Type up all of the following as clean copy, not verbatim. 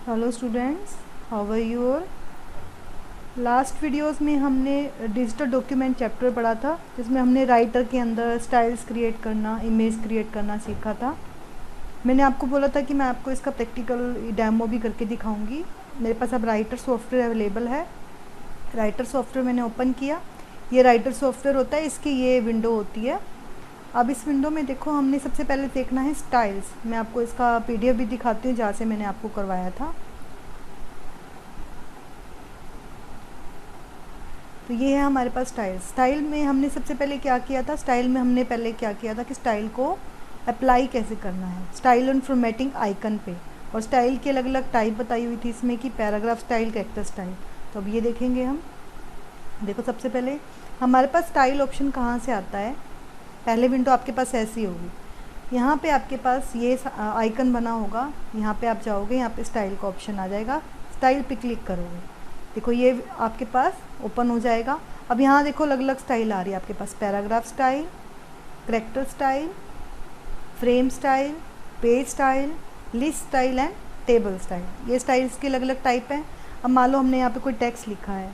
Hello students, how are you all. Last videos में हमने digital document chapter पढ़ा था, जिसमें हमने राइटर के अंदर स्टाइल्स क्रिएट करना, इमेज क्रिएट करना सीखा था। मैंने आपको बोला था कि मैं आपको इसका प्रैक्टिकल डेमो भी करके दिखाऊंगी। मेरे पास अब राइटर सॉफ्टवेयर अवेलेबल है। राइटर सॉफ्टवेयर मैंने ओपन किया। ये राइटर सॉफ्टवेयर होता है, इसकी ये विंडो होती है। अब इस विंडो में देखो, हमने सबसे पहले देखना है स्टाइल्स। मैं आपको इसका PDF भी दिखाती हूँ, जहाँ से मैंने आपको करवाया था। तो ये है हमारे पास स्टाइल। स्टाइल में हमने सबसे पहले क्या किया था, स्टाइल में हमने पहले क्या किया था कि स्टाइल को अप्लाई कैसे करना है, स्टाइल एंड फॉर्मेटिंग आइकन पे। और स्टाइल की अलग अलग टाइप बताई हुई थी इसमें, कि पैराग्राफ स्टाइल, कैरेक्टर स्टाइल। तो अब ये देखेंगे हम। देखो, सबसे पहले हमारे पास स्टाइल ऑप्शन कहाँ से आता है। पहले विंडो आपके पास ऐसी होगी। यहाँ पे आपके पास ये आइकन बना होगा। यहाँ पे आप जाओगे, यहाँ पे स्टाइल का ऑप्शन आ जाएगा। स्टाइल पे क्लिक करोगे, देखो ये आपके पास ओपन हो जाएगा। अब यहाँ देखो अलग अलग स्टाइल आ रही है आपके पास। Paragraph style, character style, frame style, page style, list style and table style. ये स्टाइल्स के अलग अलग टाइप हैं। अब मान लो हमने यहाँ पे कोई टेक्स्ट लिखा है,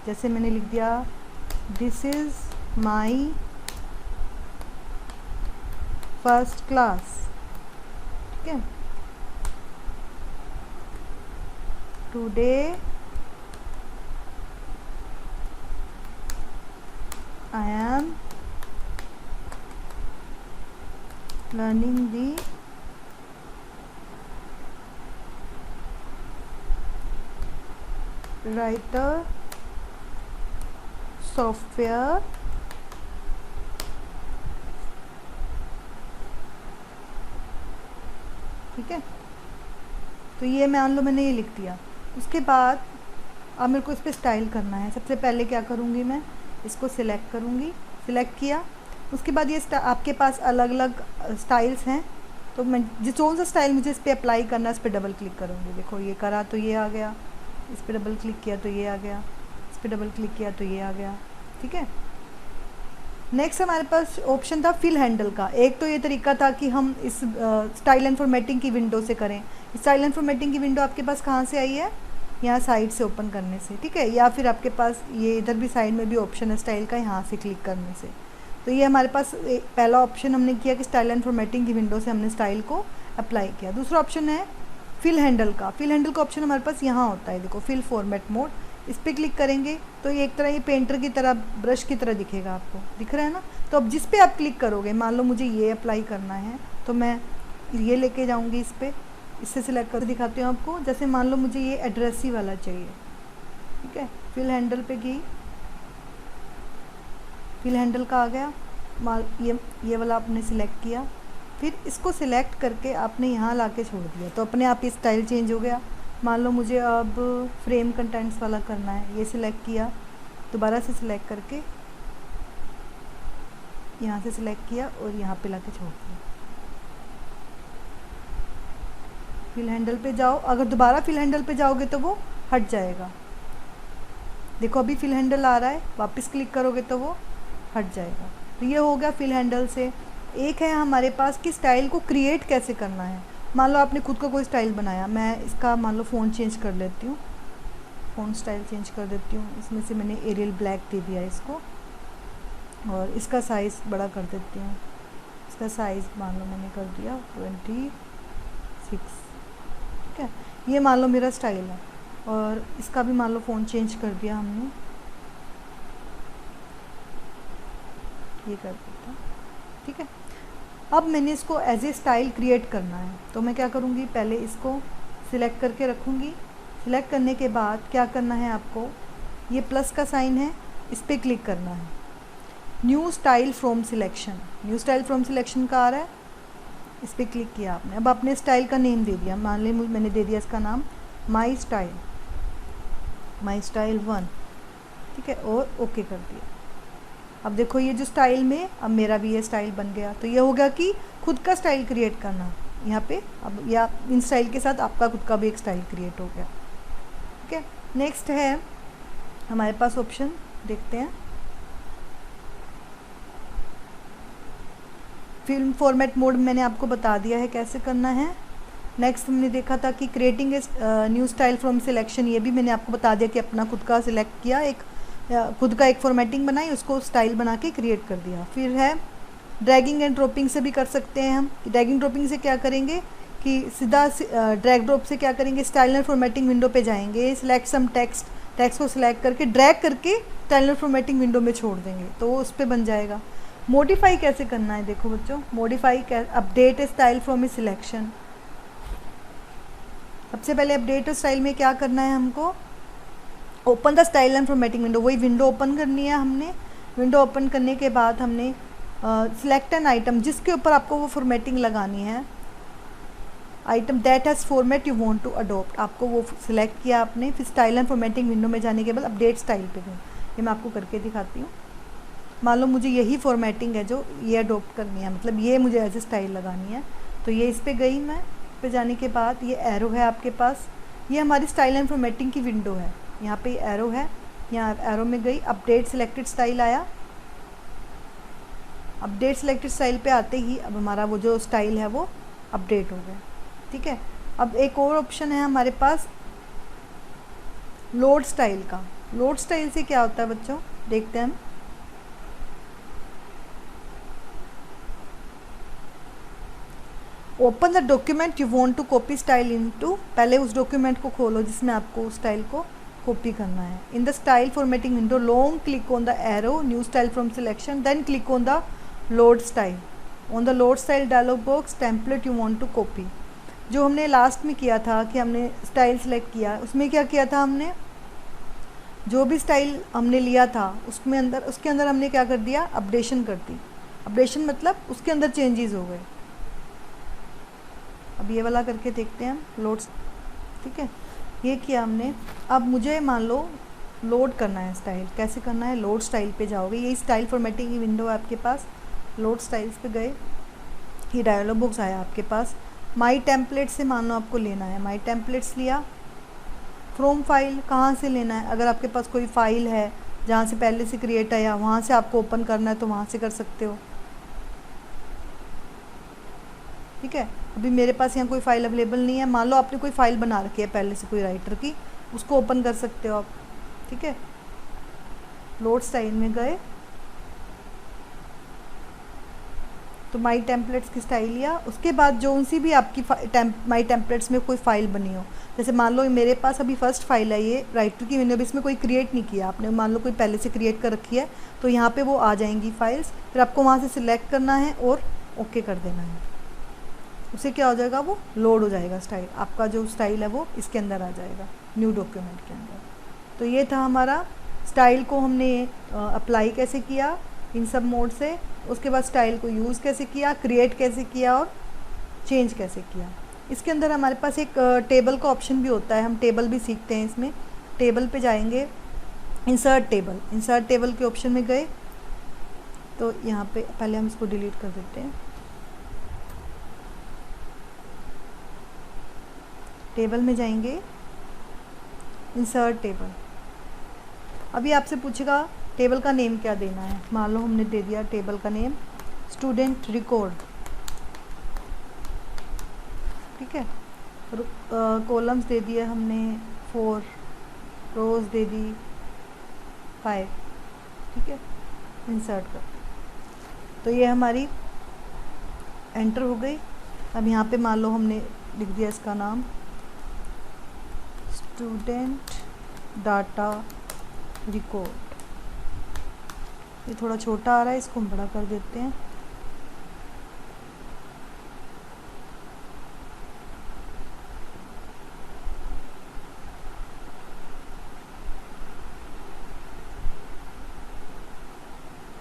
जैसे मैंने लिख दिया, this is my first class. ठीक है, today I am learning the writer software ठीक है। तो ये मान लो मैंने ये लिख दिया। उसके बाद अब मेरे को इस पर स्टाइल करना है। सबसे पहले क्या करूँगी, मैं इसको सिलेक्ट करूँगी। सिलेक्ट किया, उसके बाद ये आपके पास अलग अलग स्टाइल्स हैं। तो मैं जिस कौन सा स्टाइल मुझे इस पर अप्लाई करना है, इस पर डबल क्लिक करूँगी। देखो ये करा तो ये आ गया, इस पर डबल क्लिक किया तो ये आ गया, इस पर डबल क्लिक किया तो ये आ गया। ठीक है। नेक्स्ट हमारे पास ऑप्शन था फिल हैंडल का। एक तो ये तरीका था कि हम इस स्टाइल एंड फॉर्मेटिंग की विंडो से करें। स्टाइल एंड फॉर्मेटिंग की विंडो आपके पास कहाँ से आई है, यहाँ साइड से ओपन करने से। ठीक है, या फिर आपके पास ये इधर भी साइड में भी ऑप्शन है स्टाइल का, यहाँ से क्लिक करने से। तो ये हमारे पास पहला ऑप्शन हमने किया कि स्टाइल एंड फॉर्मेटिंग की विंडो से हमने स्टाइल को अप्लाई किया। दूसरा ऑप्शन है फिल हैंडल का। फिल हैंडल का ऑप्शन हमारे पास यहाँ होता है, देखो फिल फॉर्मेट मोड। इस पर क्लिक करेंगे तो ये एक तरह ये पेंटर की तरह, ब्रश की तरह दिखेगा, आपको दिख रहा है ना। तो अब जिस पे आप क्लिक करोगे, मान लो मुझे ये अप्लाई करना है, तो मैं ये लेके जाऊँगी इस पर, इससे सिलेक्ट कर दिखाती हूँ आपको। जैसे मान लो मुझे ये एड्रेसी वाला चाहिए। ठीक है, फिल हैंडल पे गई, फिल हैंडल का आ गया। ये वाला आपने सिलेक्ट किया, फिर इसको सिलेक्ट करके आपने यहाँ ला के छोड़ दिया, तो अपने आप ये स्टाइल चेंज हो गया। मान लो मुझे अब फ्रेम कंटेंट्स वाला करना है, ये सिलेक्ट किया, दोबारा से सिलेक्ट करके यहाँ से सिलेक्ट किया और यहाँ पे ला के छोड़ दिया। फिल हैंडल पे जाओ, अगर दोबारा फिल हैंडल पे जाओगे तो वो हट जाएगा। देखो अभी फिल हैंडल आ रहा है, वापस क्लिक करोगे तो वो हट जाएगा। तो ये हो गया फिल हैंडल से। एक है हमारे पास कि स्टाइल को क्रिएट कैसे करना है। मान लो आपने खुद का कोई स्टाइल बनाया, मैं इसका मान लो फ़ॉन्ट चेंज कर लेती हूँ, फ़ॉन्ट स्टाइल चेंज कर देती हूँ। इसमें से मैंने एरियल ब्लैक दे दिया इसको, और इसका साइज़ बड़ा कर देती हूँ। इसका साइज़ मान लो मैंने कर दिया 26। ठीक है, ये मान लो मेरा स्टाइल है। और इसका भी मान लो फ़ॉन्ट चेंज कर दिया हमने, ये कर देता हूँ। ठीक है, अब मैंने इसको एज ए स्टाइल क्रिएट करना है, तो मैं क्या करूँगी, पहले इसको सिलेक्ट करके रखूँगी। सिलेक्ट करने के बाद क्या करना है आपको, ये प्लस का साइन है, इस पर क्लिक करना है। New style from selection, new style from selection का आ रहा है, इस पर क्लिक किया आपने। अब अपने स्टाइल का नेम दे दिया, मान ली मैंने दे दिया इसका नाम माई स्टाइल, माई स्टाइल 1। ठीक है, और ओके कर दिया। अब देखो ये जो स्टाइल में अब मेरा भी ये स्टाइल बन गया। तो ये हो गया कि खुद का स्टाइल क्रिएट करना यहाँ पे। अब या इन स्टाइल के साथ आपका खुद का भी एक स्टाइल क्रिएट हो गया। ठीक है, नेक्स्ट है हमारे पास ऑप्शन, देखते हैं फिल्म फॉर्मेट मोड। मैंने आपको बता दिया है कैसे करना है। नेक्स्ट हमने देखा था कि creating a new style from selection, ये भी मैंने आपको बता दिया कि अपना खुद का सिलेक्ट किया, एक खुद का एक फॉर्मेटिंग बनाई, उसको स्टाइल बना के क्रिएट कर दिया। फिर है ड्रैगिंग एंड ड्रॉपिंग से भी कर सकते हैं हम। ड्रैगिंग ड्रॉपिंग से क्या करेंगे कि सीधा ड्रैग ड्रॉप से क्या करेंगे, स्टाइल एंड फॉर्मेटिंग विंडो पे जाएंगे, सिलेक्ट सम टेक्स्ट को सिलेक्ट करके ड्रैग करके स्टाइल एंड फॉर्मेटिंग विंडो में छोड़ देंगे तो वो उस पर बन जाएगा। मॉडिफाई कैसे करना है, देखो बच्चों, modify update style from A selection. सबसे पहले अपडेट स्टाइल में क्या करना है हमको, open the style and formatting window, वही विंडो ओपन करनी है हमने। विंडो ओपन करने के बाद हमने सिलेक्ट एन आइटम, जिसके ऊपर आपको वो फॉर्मेटिंग लगानी है, item that has format you want to adopt, आपको वो सिलेक्ट किया आपने। फिर स्टाइल एंड फॉर्मेटिंग विंडो में जाने के बाद अपडेट स्टाइल पे गए। ये मैं आपको करके दिखाती हूँ। मान लो मुझे यही फॉर्मेटिंग है जो ये अडोप्ट करनी है, मतलब ये मुझे एज ए स्टाइल लगानी है, तो ये इस पर गई मैं। पे जाने के बाद ये एरो है आपके पास, ये हमारी स्टाइल एंड फॉर्मेटिंग की विंडो है। यहाँ पे एरो है, यहाँ एरो में गई, अपडेट सिलेक्टेड स्टाइल आया। अपडेट सिलेक्टेड स्टाइल पे आते ही अब हमारा वो जो स्टाइल है वो अपडेट हो गया। ठीक है, अब एक और ऑप्शन है हमारे पास लोड स्टाइल का। लोड स्टाइल से क्या होता है बच्चों, देखते हैं हम। Open the document you want to copy style into, पहले उस डॉक्यूमेंट को खोलो जिसमें आपको स्टाइल को कॉपी करना है। In the style formatting window long click on the arrow new style from selection, then click on the load style. On the load style dialog box template you want to copy, जो हमने last में किया था कि हमने style select किया, उसमें क्या किया था हमने, जो भी स्टाइल हमने लिया था उसके अंदर हमने क्या कर दिया, अपडेशन कर दी। अपडेशन मतलब उसके अंदर चेंजेस हो गए। अब ये वाला करके देखते हैं हम लोड। ठीक है, ये किया हमने। अब मुझे मान लो लोड करना है स्टाइल, कैसे करना है, लोड स्टाइल पे जाओगे, यही स्टाइल फॉर्मेटिंग की विंडो है आपके पास। लोड स्टाइल्स पे गए, ये डायलॉग बॉक्स आया आपके पास। माई टेम्पलेट से मान लो आपको लेना है, माई टेम्पलेट्स लिया। फ्रॉम फाइल कहाँ से लेना है, अगर आपके पास कोई फाइल है जहाँ से पहले से क्रिएट है या वहाँ से आपको ओपन करना है तो वहाँ से कर सकते हो। ठीक है, अभी मेरे पास यहाँ कोई फाइल अवेलेबल नहीं है, मान लो आपने कोई फाइल बना रखी है पहले से कोई राइटर की, उसको ओपन कर सकते हो आप। ठीक है, लोड स्टाइल में गए तो माई टेम्पलेट्स की स्टाइल लिया। उसके बाद जो उनसी भी आपकी माई टेम्पलेट्स में कोई फाइल बनी हो, जैसे मान लो मेरे पास अभी फर्स्ट फाइल है ये राइटर की विंडो, इसमें कोई क्रिएट नहीं किया आपने, मान लो कोई पहले से क्रिएट कर रखी है तो यहाँ पे वो आ जाएंगी फाइल्स। फिर आपको वहाँ से सिलेक्ट करना है और ओके कर देना है, उससे क्या हो जाएगा, वो लोड हो जाएगा स्टाइल, आपका जो स्टाइल है वो इसके अंदर आ जाएगा न्यू डॉक्यूमेंट के अंदर। तो ये था हमारा स्टाइल को हमने अप्लाई कैसे किया इन सब मोड से, उसके बाद स्टाइल को यूज़ कैसे किया, क्रिएट कैसे किया और चेंज कैसे किया। इसके अंदर हमारे पास एक टेबल का ऑप्शन भी होता है, हम टेबल भी सीखते हैं इसमें। टेबल पे जाएंगे, इंसर्ट टेबल, इंसर्ट टेबल के ऑप्शन में गए तो यहाँ पे पहले हम इसको डिलीट कर देते हैं। टेबल में जाएंगे, इंसर्ट टेबल। अभी आपसे पूछेगा टेबल का नेम क्या देना है, मान लो हमने दे दिया टेबल का नेम स्टूडेंट रिकॉर्ड। ठीक है, कॉलम्स दे दिए हमने 4, रोज दे दी 5। ठीक है, इंसर्ट कर, तो ये हमारी एंटर हो गई। अब यहाँ पे मान लो हमने लिख दिया इसका नाम स्टूडेंट डाटा रिकॉर्ड। ये थोड़ा छोटा आ रहा है, इसको हम बड़ा कर देते हैं।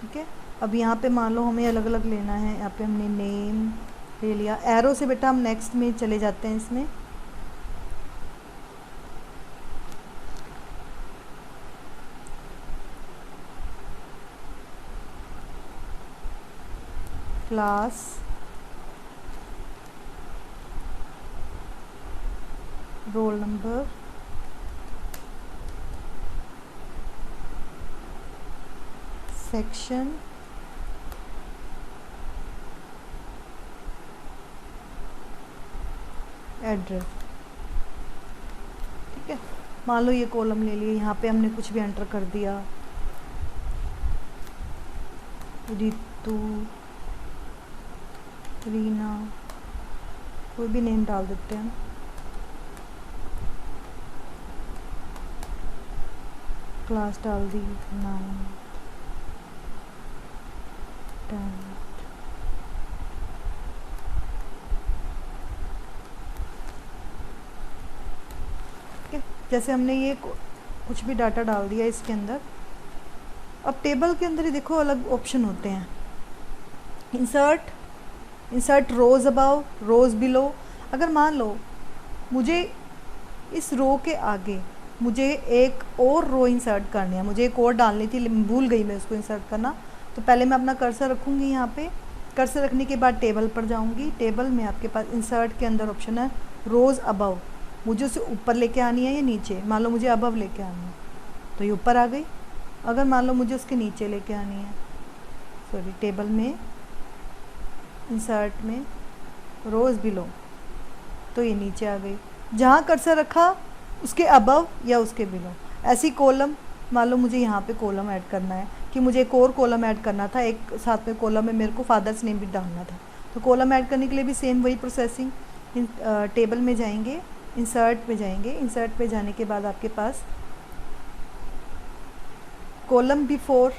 ठीक है, अब यहाँ पे मान लो हमें अलग अलग लेना है, यहाँ पे हमने नेम ले लिया, एरो से बेटा हम नेक्स्ट में चले जाते हैं। इसमें class, roll number, section, address. ठीक है, मान लो ये कॉलम ले लिए, यहाँ पे हमने कुछ भी एंटर कर दिया, रितु, रीना, कोई भी नेम डाल देते हैं। क्लास डाल दी 9, 10। जैसे हमने ये कुछ भी डाटा डाल दिया इसके अंदर। अब टेबल के अंदर ही देखो अलग ऑप्शन होते हैं, इंसर्ट रोज अबाव, रोज बिलो। अगर मान लो मुझे इस रो के आगे मुझे एक और रो इंसर्ट करनी है, मुझे एक और डालनी थी, भूल गई मैं उसको इंसर्ट करना, तो पहले मैं अपना कर्सर रखूँगी यहाँ पे। कर्सर रखने के बाद टेबल पर जाऊँगी, टेबल में आपके पास इंसर्ट के अंदर ऑप्शन है रोज़ अबव, मुझे उसे ऊपर लेके आनी है या नीचे। मान लो मुझे अबव लेके आनी है तो ये ऊपर आ गई। अगर मान लो मुझे उसके नीचे लेके आनी है, सॉरी टेबल में इंसर्ट में रोज़ बिलो, तो ये नीचे आ गई। जहाँ कर्सर रखा उसके अबव या उसके बिलो। ऐसी कॉलम, मान लो मुझे यहाँ पे कॉलम ऐड करना है कि मुझे एक और कॉलम ऐड करना था, एक साथ में कॉलम में मेरे को फादर्स नेम भी डालना था, तो कॉलम ऐड करने के लिए भी सेम वही प्रोसेसिंग। टेबल में जाएंगे, इंसर्ट में जाएंगे, इंसर्ट में जाने के बाद आपके पास कॉलम बिफोर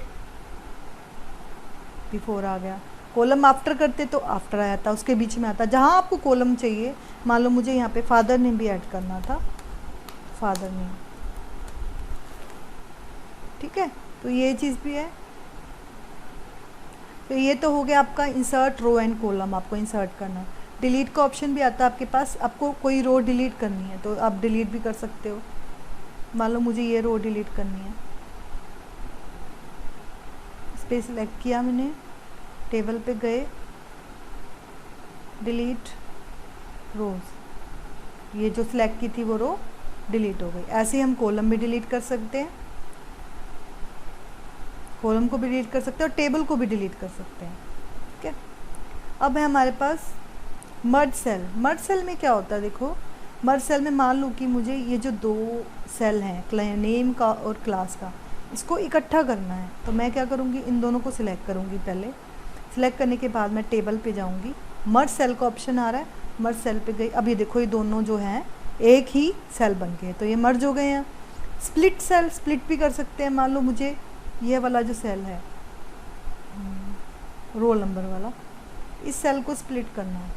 आ गया, कॉलम आफ्टर करते तो आफ्टर आया था, उसके बीच में आता। जहाँ आपको कॉलम चाहिए, मान लो मुझे यहाँ पे फादर नेम भी ऐड करना था, फादर नेम, ठीक है, तो ये चीज़ भी है। तो ये तो हो गया आपका इंसर्ट रो एंड कॉलम, आपको इंसर्ट करना। डिलीट का ऑप्शन भी आता है आपके पास, आपको कोई रो डिलीट करनी है तो आप डिलीट भी कर सकते हो। मान लो मुझे ये रो डिलीट करनी है, इस पर सिलेक्ट किया मैंने, टेबल पे गए, डिलीट रोज, ये जो सिलेक्ट की थी वो रो डिलीट हो गई। ऐसे ही हम कॉलम भी डिलीट कर सकते हैं, कॉलम को भी डिलीट कर सकते हैं और टेबल को भी डिलीट कर सकते हैं। ठीक है, अब है हमारे पास मर्ज सेल। मर्ज सेल में क्या होता है, देखो मर्ज सेल में मान लो कि मुझे ये जो दो सेल हैं, नेम का और क्लास का, इसको इकट्ठा करना है, तो मैं क्या करूँगी, इन दोनों को सिलेक्ट करूँगी। पहले सिलेक्ट करने के बाद मैं टेबल पे जाऊँगी, मर्ज सेल का ऑप्शन आ रहा है, मर्ज सेल पे गई। अब ये देखो ये दोनों जो हैं एक ही सेल बन गए, तो ये मर्ज हो गए हैं। स्प्लिट सेल, स्प्लिट भी कर सकते हैं। मान लो मुझे ये वाला जो सेल है रोल नंबर वाला, इस सेल को स्प्लिट करना है,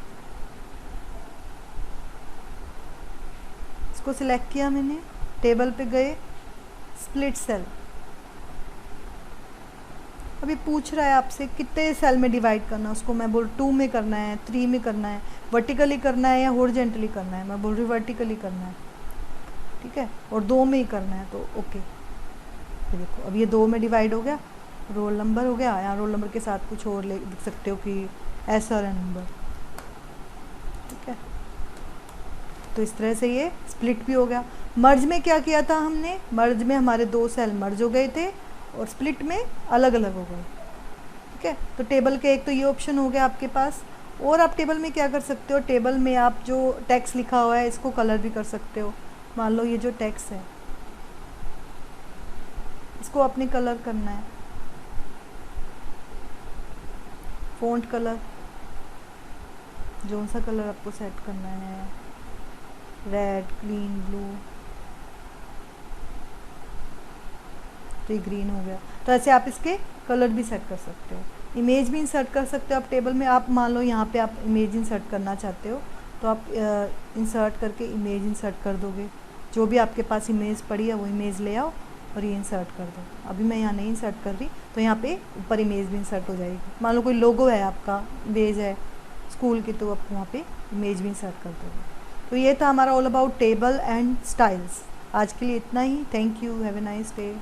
इसको सिलेक्ट किया मैंने, टेबल पे गए, स्प्लिट सेल। अभी पूछ रहा है आपसे कितने सेल में डिवाइड करना, उसको मैं बोल 2 में करना है, 3 में करना है, वर्टिकली करना है या हॉरिजॉन्टली करना है, मैं बोल रही वर्टिकली करना है, ठीक है, और 2 में ही करना है, तो ओके। ये देखो अब ये 2 में डिवाइड हो गया, रोल नंबर हो गया, यहाँ रोल नंबर के साथ कुछ और लिख सकते हो कि SR नंबर, ठीक है। तो इस तरह से ये स्प्लिट भी हो गया। मर्ज में क्या किया था हमने, मर्ज में हमारे 2 सेल मर्ज हो गए थे और स्प्लिट में अलग अलग हो गए, ठीक है। तो टेबल के एक तो ये ऑप्शन हो गया आपके पास। और आप टेबल में क्या कर सकते हो, टेबल में आप जो टेक्स्ट लिखा हुआ है इसको कलर भी कर सकते हो। मान लो ये जो टेक्स्ट है इसको अपने कलर करना है, फ़ॉन्ट कलर, जो सा कलर आपको सेट करना है, रेड, ग्रीन, ब्लू, तो ये ग्रीन हो गया। तो ऐसे आप इसके कलर भी सेट कर सकते हो। इमेज भी इंसर्ट कर सकते हो आप टेबल में। आप मान लो यहाँ पे आप इमेज इंसर्ट करना चाहते हो तो आप इंसर्ट करके इमेज इंसर्ट कर दोगे, जो भी आपके पास इमेज पड़ी है वो इमेज ले आओ और ये इंसर्ट कर दो। अभी मैं यहाँ नहीं इंसर्ट कर रही, तो यहाँ पे ऊपर इमेज भी इंसर्ट हो जाएगी। मान लो कोई लोगो है आपका, इमेज है स्कूल की, तो आप वहाँ पे इमेज भी इंसर्ट कर दोगे। तो ये था हमारा all about table and styles. आज के लिए इतना ही। Thank you, have a nice day.